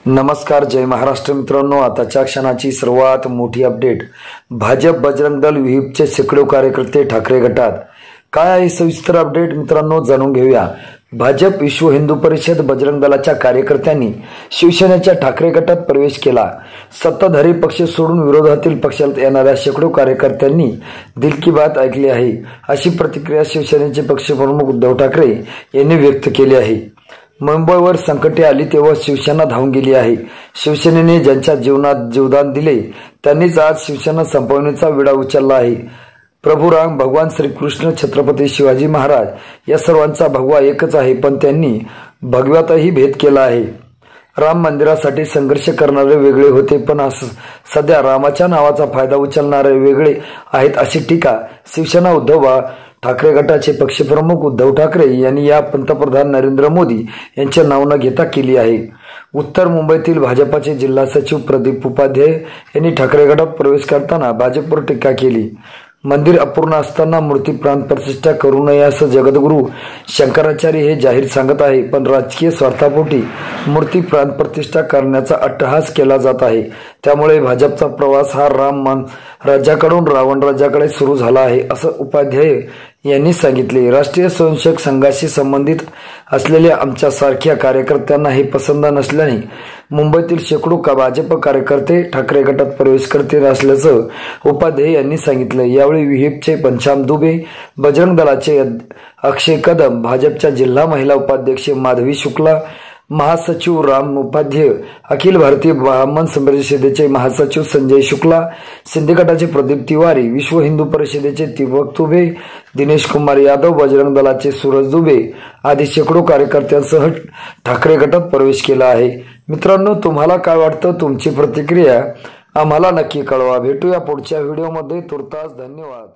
नमस्कार, जय महाराष्ट्र मित्रांनो। आताच्या क्षणाची सर्वात मोठी अपडेट। भाजप बजरंग दल विहिपचे शेकडो कार्यकर्ते ठाकरे गटात। काय आहे सविस्तर अपडेट मित्रांनो, जाणून घेऊया। भाजप विश्व हिंदू परिषद बजरंग दलाच्या कार्यकर्त्यांनी शिवसेनेच्या ठाकरे गटात प्रवेश केला। सत्ताधारी पक्ष सोडून विरोधातील पक्षात येणाऱ्या शेकडो कार्यकर्त्यांनी दिल की बात ऐकली आहे, अशी प्रतिक्रिया शिवसेनेचे पक्षप्रमुख उद्धव ठाकरे यांनी व्यक्त केली आहे। मुंबईवर संकटे आली तेव्हा शिवसेना धावून गेली आहे। शिवसेनेने ज्यांच्या जीवनात जीवदान दिले त्यांनीच आज शिवसेना संपवण्याचा विडा उचलला आहे। प्रभू राम, भगवान श्रीकृष्ण, छत्रपती शिवाजी महाराज या सर्वांचा भगवा एकच आहे, पण त्यांनी भगव्यातही भेद केला आहे। राम मंदिरासाठी संघर्ष करणारे वेगळे होते, पण सध्या रामाच्या नावाचा फायदा उचलणारे वेगळे आहेत, अशी टीका शिवसेना उद्धव ठाकरे गटाचे पक्षप्रमुख उद्धव ठाकरे यांनी या पंतप्रधान नरेंद्र मोदी यांच्या नाव न घेता केली आहे। उत्तर मुंबईतील भाजपाचे जिल्हा सचिव प्रदीप उपाध्याय यांनी ठाकरे गटात प्रवेश करताना भाजपवर टीका केली। मंदिर अपूर्ण असताना मूर्ती प्राण प्रतिष्ठा करू नये असं जगद्गुरू शंकराचार्य हे जाहीर सांगत आहे, पण राजकीय स्वार्थापोटी मूर्ती प्राण प्रतिष्ठा करण्याचा अट्टहास केला जात आहे। त्यामुळे भाजपचा प्रवास हा राम राज्याकडून रावण राज्याकडे सुरू झाला आहे, असं उपाध्याय यांनी सांगितले। राष्ट्रीय स्वयंसेवक संघाशी संबंधित असलेल्या आमच्या सारख्या कार्यकर्त्यांना हे पसंत नसल्याने मुंबईतील शेकडो भाजप कार्यकर्ते ठाकरे गटात प्रवेश करतील असल्याचं उपाध्याय यांनी सांगितलं। यावेळी विहिपचे पंचाम दुबे, बजरंग दलाचे अक्षय कदम, भाजपच्या जिल्हा महिला उपाध्यक्ष माधवी शुक्ला, महासचिव राम उपाध्याय, अखिल भारतीय ब्राह्मण परिषदेचे महासचिव संजय शुक्ला, शिंदे गटाचे प्रदीप तिवारी, विश्व हिंदू परिषदेचे दीपक दुबे, दिनेश कुमार यादव, बजरंग दलाचे सूरज दुबे आदी शेकडो कार्यकर्त्यांसह ठाकरे गटात प्रवेश केला आहे। मित्रांनो, तुम्हाला काय वाटतं? तुमची प्रतिक्रिया आम्हाला नक्की कळवा। भेटूया पुढच्या व्हिडिओमध्ये। तुर्तास धन्यवाद।